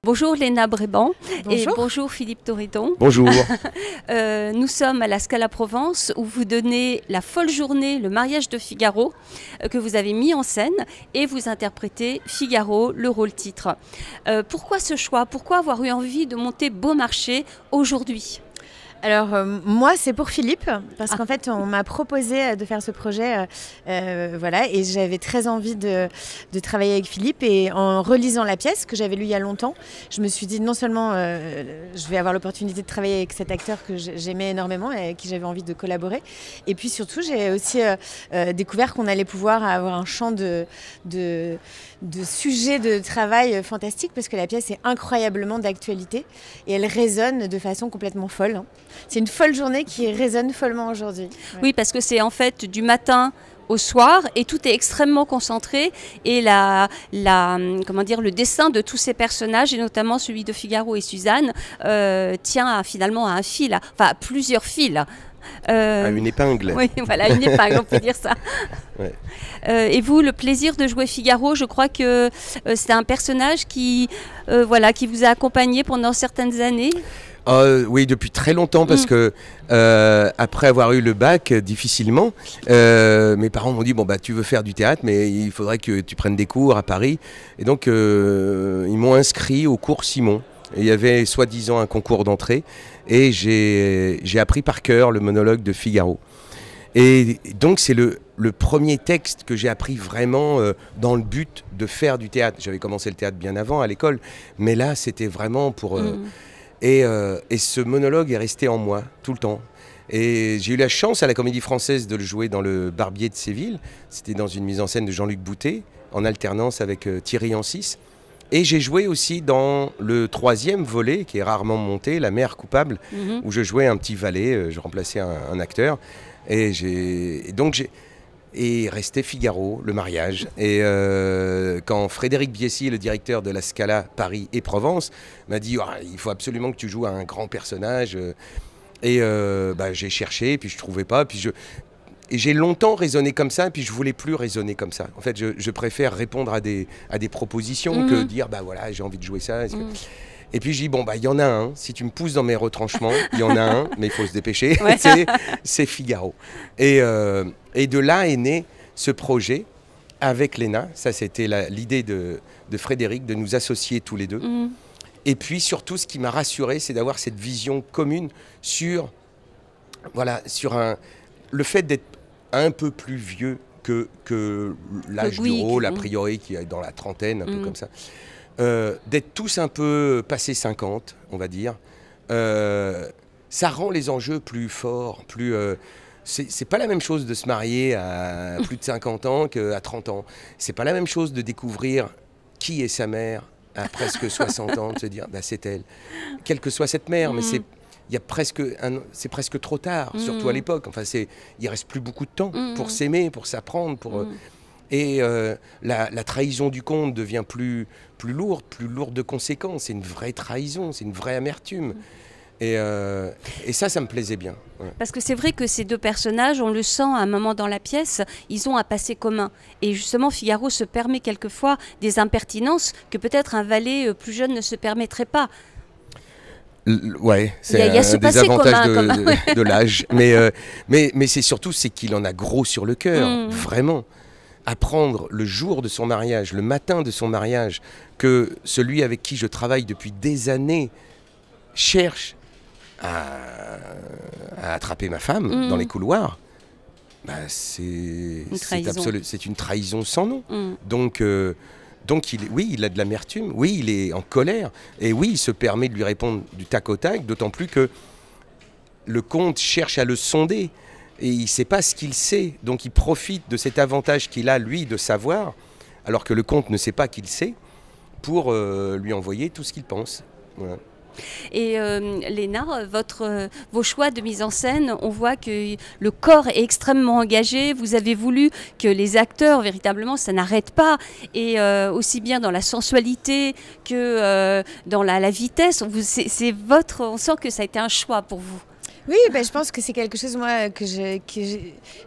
Bonjour Léna Bréban. Bonjour. Et bonjour Philippe Torridon. Bonjour. Nous sommes à la Scala Provence où vous donnez la folle journée, le mariage de Figaro, que vous avez mis en scène et vous interprétez Figaro, le rôle titre. Pourquoi ce choix? Pourquoi avoir eu envie de monter Beaumarchais aujourd'hui? Alors moi c'est pour Philippe parce qu'en fait on m'a proposé de faire ce projet voilà, et j'avais très envie de travailler avec Philippe, et en relisant la pièce que j'avais lue il y a longtemps, je me suis dit non seulement je vais avoir l'opportunité de travailler avec cet acteur que j'aimais énormément et avec qui j'avais envie de collaborer, et puis surtout j'ai aussi découvert qu'on allait pouvoir avoir un champ de sujets de travail fantastique, parce que la pièce est incroyablement d'actualité et elle résonne de façon complètement folle, hein. C'est une folle journée qui résonne follement aujourd'hui. Ouais. Oui, parce que c'est en fait du matin au soir et tout est extrêmement concentré, et comment dire, le dessin de tous ces personnages, et notamment celui de Figaro et Suzanne, tient finalement à un fil, enfin à plusieurs fils. À une épingle. Oui, voilà, une épingle, on peut dire ça. Ouais. Et vous, le plaisir de jouer Figaro, je crois que c'est un personnage qui vous a accompagné pendant certaines années. Oui, depuis très longtemps, parce que après avoir eu le bac difficilement, mes parents m'ont dit bon bah tu veux faire du théâtre, mais il faudrait que tu prennes des cours à Paris, et donc ils m'ont inscrit au cours Simon. Et il y avait soi-disant un concours d'entrée, et j'ai appris par cœur le monologue de Figaro. Et donc c'est le premier texte que j'ai appris vraiment dans le but de faire du théâtre. J'avais commencé le théâtre bien avant à l'école, mais là c'était vraiment pour... Et ce monologue est resté en moi tout le temps. Et j'ai eu la chance à la Comédie Française de le jouer dans Le Barbier de Séville. C'était dans une mise en scène de Jean-Luc Boutet, en alternance avec Thierry Ancis. Et j'ai joué aussi dans le 3e volet, qui est rarement monté, La Mère coupable, où je jouais un petit valet, je remplaçais un acteur. Et donc et restait Figaro, le mariage. Et quand Frédéric Biessy, le directeur de la Scala Paris et Provence, m'a dit il faut absolument que tu joues un grand personnage. Et j'ai cherché, puis je ne trouvais pas. Et j'ai longtemps raisonné comme ça, puis je ne voulais plus raisonner comme ça. En fait, je préfère répondre à des propositions que dire voilà, j'ai envie de jouer ça. Et puis je dis il y en a un, si tu me pousses dans mes retranchements, il y en a un, mais il faut se dépêcher, ouais. C'est Figaro. Et de là est né ce projet avec Léna. Ça, c'était l'idée de Frédéric, de nous associer tous les deux. Et puis surtout, ce qui m'a rassuré, c'est d'avoir cette vision commune sur le fait d'être un peu plus vieux que l'âge du rôle, a priori, qui est dans la trentaine, un peu comme ça. D'être tous un peu passés 50, on va dire, ça rend les enjeux plus forts, plus... c'est pas la même chose de se marier à plus de 50 ans qu'à 30 ans. C'est pas la même chose de découvrir qui est sa mère à presque 60 ans, de se dire c'est elle. Quelle que soit cette mère, mais c'est presque trop tard, surtout à l'époque. Enfin, il reste plus beaucoup de temps pour s'aimer, pour s'apprendre, et la trahison du comte devient plus lourde de conséquences. C'est une vraie trahison, c'est une vraie amertume. Et ça me plaisait bien. Ouais. Parce que c'est vrai que ces deux personnages, on le sent à un moment dans la pièce, ils ont un passé commun. Et justement, Figaro se permet quelquefois des impertinences que peut-être un valet plus jeune ne se permettrait pas. Ouais, c'est un des avantages de l'âge. Mais c'est surtout qu'il en a gros sur le cœur, vraiment. Apprendre le jour de son mariage, le matin de son mariage, que celui avec qui je travaille depuis des années cherche à attraper ma femme dans les couloirs, c'est une trahison sans nom. Donc il a de l'amertume, oui, il est en colère, et oui, il se permet de lui répondre du tac au tac, d'autant plus que le comte cherche à le sonder, et il ne sait pas ce qu'il sait, donc il profite de cet avantage qu'il a, lui, de savoir, alors que le comte ne sait pas qu'il sait, pour lui envoyer tout ce qu'il pense. Voilà. Et Léna, vos choix de mise en scène, on voit que le corps est extrêmement engagé. Vous avez voulu que les acteurs, véritablement, ça n'arrête pas. Et aussi bien dans la sensualité que dans la vitesse. On sent que ça a été un choix pour vous. Oui, je pense que c'est quelque chose, moi, je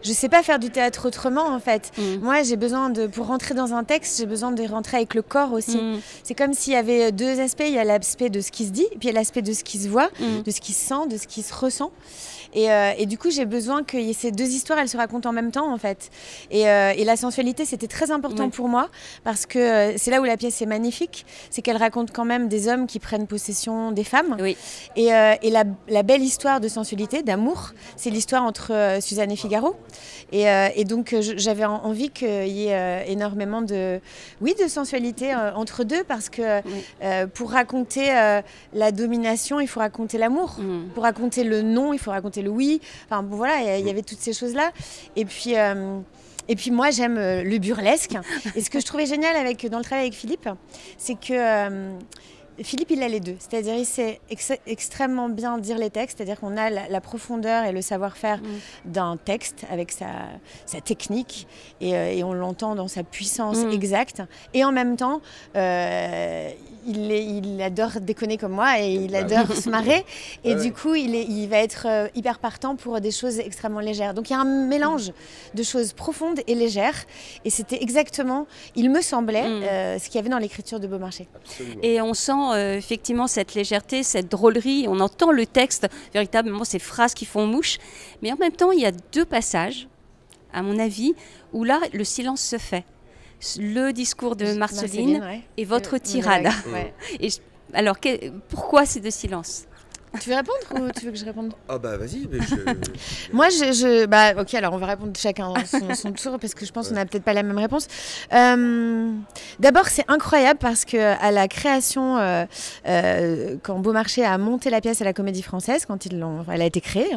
sais pas faire du théâtre autrement, en fait. Moi, j'ai besoin pour rentrer dans un texte, j'ai besoin de rentrer avec le corps aussi. C'est comme s'il y avait deux aspects. Il y a l'aspect de ce qui se dit, et puis il y a l'aspect de ce qui se voit, de ce qui se sent, de ce qui se ressent. Et du coup, j'ai besoin que ces deux histoires, elles se racontent en même temps, en fait. Et la sensualité, c'était très important pour moi, parce que c'est là où la pièce est magnifique, c'est qu'elle raconte quand même des hommes qui prennent possession des femmes. Oui. Et la belle histoire de sensualité, d'amour, c'est l'histoire entre Suzanne et Figaro. Et donc, j'avais envie qu'il y ait énormément de sensualité entre deux, parce que pour raconter la domination, il faut raconter l'amour. Pour raconter le non, il faut raconter le oui. Enfin, bon, voilà, il y avait toutes ces choses-là. Et puis moi, j'aime le burlesque. Et ce que je trouvais génial dans le travail avec Philippe, c'est que Philippe, il a les deux. C'est-à-dire, il sait extrêmement bien dire les textes. C'est-à-dire qu'on a la profondeur et le savoir-faire d'un texte avec sa technique. Et on l'entend dans sa puissance exacte. Et en même temps, il adore déconner comme moi et il adore se marrer. Et du coup, il va être hyper partant pour des choses extrêmement légères. Donc, il y a un mélange de choses profondes et légères. Et c'était exactement, il me semblait, ce qu'il y avait dans l'écriture de Beaumarchais. Absolument. Et on sent effectivement cette légèreté, cette drôlerie. On entend le texte, véritablement ces phrases qui font mouche. Mais en même temps, il y a deux passages, à mon avis, où là, le silence se fait. Le discours de Marceline et votre tirade. Et alors, pourquoi ces deux silences ? Tu veux répondre ou tu veux que je réponde ? Ah bah vas-y. Moi, ok, alors on va répondre chacun son tour parce que je pense qu'on n'a peut-être pas la même réponse. D'abord, c'est incroyable parce que à la création, quand Beaumarchais a monté la pièce à la Comédie Française, quand elle a été créée,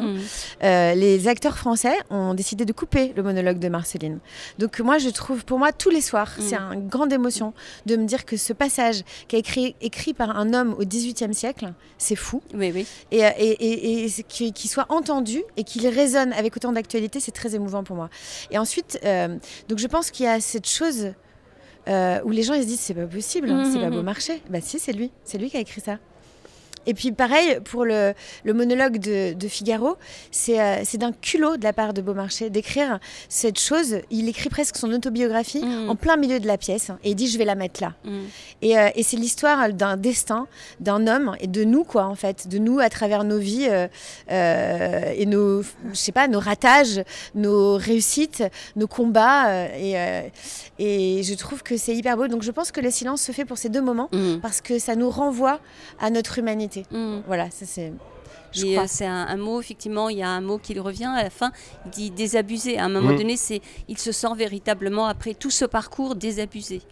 les acteurs français ont décidé de couper le monologue de Marceline. Donc moi, je trouve, pour moi, tous les soirs, c'est une grande émotion de me dire que ce passage qui est écrit par un homme au XVIIIe siècle, c'est fou. Oui. Et qu'il soit entendu et qu'il résonne avec autant d'actualité, c'est très émouvant pour moi. Et ensuite, donc je pense qu'il y a cette chose où les gens ils se disent c'est pas possible, c'est pas Beaumarchais. Bah si, c'est lui qui a écrit ça. Et puis pareil, pour le monologue de Figaro, c'est d'un culot de la part de Beaumarchais d'écrire cette chose. Il écrit presque son autobiographie en plein milieu de la pièce et il dit je vais la mettre là. Et c'est l'histoire d'un destin, d'un homme et de nous, quoi, en fait, de nous à travers nos vies et nos ratages, nos réussites, nos combats. Et je trouve que c'est hyper beau. Donc je pense que le silence se fait pour ces deux moments parce que ça nous renvoie à notre humanité. Voilà, ça c'est... C'est un mot, effectivement, il y a un mot qui lui revient à la fin, il dit désabusé. À un moment donné, il se sent véritablement, après tout ce parcours, désabusé.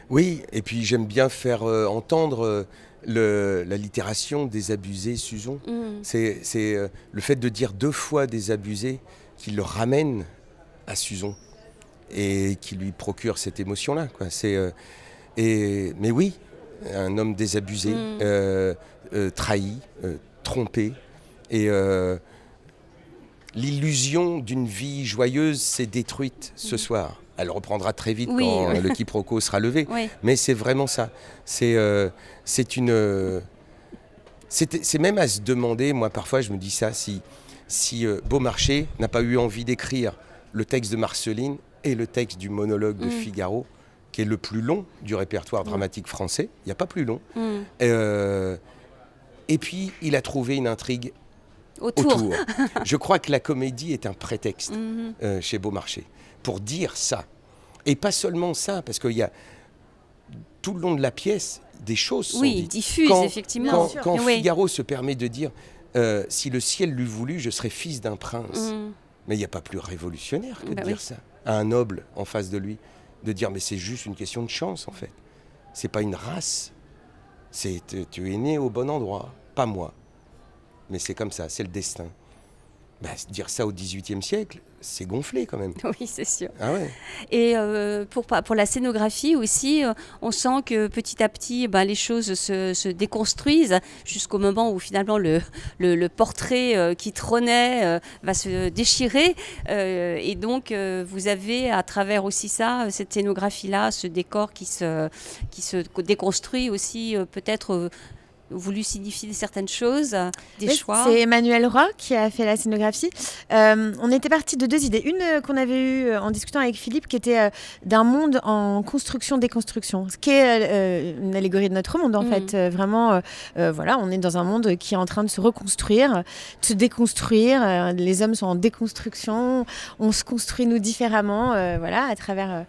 Oui, et puis j'aime bien faire entendre l'allitération désabusé, Suzon. C'est le fait de dire deux fois désabusé qui le ramène à Suzon et qui lui procure cette émotion-là, quoi. Mais oui, un homme désabusé, trahi, trompé, et l'illusion d'une vie joyeuse s'est détruite ce soir. Elle reprendra très vite quand le quiproquo sera levé, mais c'est vraiment ça. C'est même à se demander, moi parfois je me dis ça, si Beaumarchais n'a pas eu envie d'écrire le texte de Marceline et le texte du monologue de Figaro, qui est le plus long du répertoire dramatique français. Il n'y a pas plus long. Et puis, il a trouvé une intrigue autour. Je crois que la comédie est un prétexte chez Beaumarchais pour dire ça. Et pas seulement ça, parce qu'il y a tout le long de la pièce, des choses sont dites. Diffuses, effectivement. Quand Figaro se permet de dire si le ciel l'eût voulu, je serais fils d'un prince. Mais il n'y a pas plus révolutionnaire que de dire ça à un noble en face de lui. De dire, mais c'est juste une question de chance, en fait. C'est pas une race. Tu es né au bon endroit, pas moi. Mais c'est comme ça, c'est le destin. Dire ça au XVIIIe siècle, c'est gonflé quand même. Oui, c'est sûr. Ah ouais. Et pour la scénographie aussi, on sent que petit à petit, les choses se déconstruisent jusqu'au moment où finalement le portrait qui trônait va se déchirer. Et donc, vous avez à travers aussi ça, cette scénographie-là, ce décor qui se déconstruit aussi peut-être voulu signifier certaines choses, des Oui, choix. c'est Emmanuel Roy qui a fait la scénographie. On était parti de 2 idées. Une qu'on avait eue en discutant avec Philippe, qui était d'un monde en construction-déconstruction, ce qui est une allégorie de notre monde en fait. Vraiment, voilà, on est dans un monde qui est en train de se reconstruire, de se déconstruire. Les hommes sont en déconstruction, on se construit nous différemment, voilà, à travers.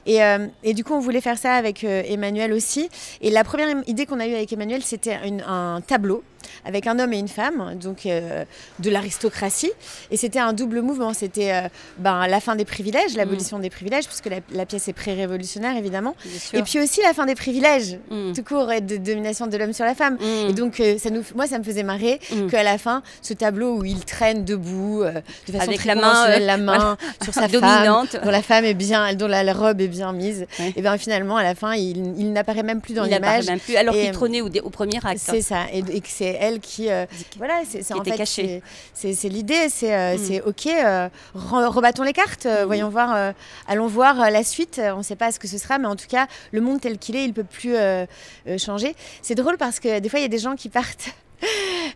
Et du coup, on voulait faire ça avec Emmanuel aussi. Et la première idée qu'on a eue avec Emmanuel, c'était un tableau avec un homme et une femme, donc de l'aristocratie. Et c'était un double mouvement. C'était la fin des privilèges, l'abolition des privilèges, puisque la pièce est pré-révolutionnaire, évidemment. Et puis aussi la fin des privilèges, tout court, et de domination de l'homme sur la femme. Et donc, moi, ça me faisait marrer qu'à la fin, ce tableau où il traîne debout, de façon avec très la conventionnelle, la main voilà, sur sa dominante, femme, dont la femme est bien, dont la robe est bien mise. Et bien finalement, à la fin, il n'apparaît même plus dans l'image. Même plus, alors qu'il trônait au premier acte. C'est ça, et que c'est elle qui voilà, c'est en fait cachée. C'est l'idée, c'est ok, rebattons les cartes, voyons voir, allons voir la suite. On ne sait pas ce que ce sera, mais en tout cas, le monde tel qu'il est, il ne peut plus changer. C'est drôle parce que des fois, il y a des gens qui partent.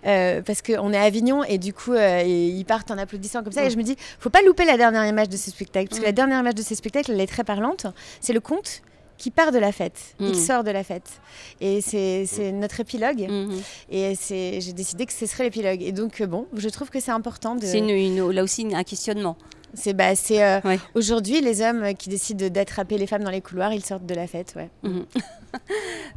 Parce qu'on est à Avignon et du coup ils partent en applaudissant comme ça et je me dis faut pas louper la dernière image de ce spectacle parce que la dernière image de ce spectacle elle est très parlante, c'est le conte qui part de la fête, il sort de la fête et c'est notre épilogue et j'ai décidé que ce serait l'épilogue et donc bon je trouve que c'est important de... C'est là aussi un questionnement. C'est aujourd'hui les hommes qui décident d'attraper les femmes dans les couloirs, ils sortent de la fête.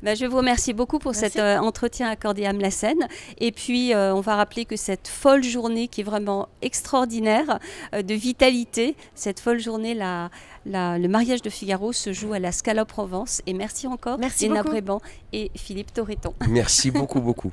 Je vous remercie beaucoup pour cet entretien accordé à Mlassen. Et puis, on va rappeler que cette folle journée qui est vraiment extraordinaire, de vitalité, cette folle journée, le mariage de Figaro se joue à la Scala Provence. Et merci encore, Léna Bréban et Philippe Torreton. Merci beaucoup, beaucoup.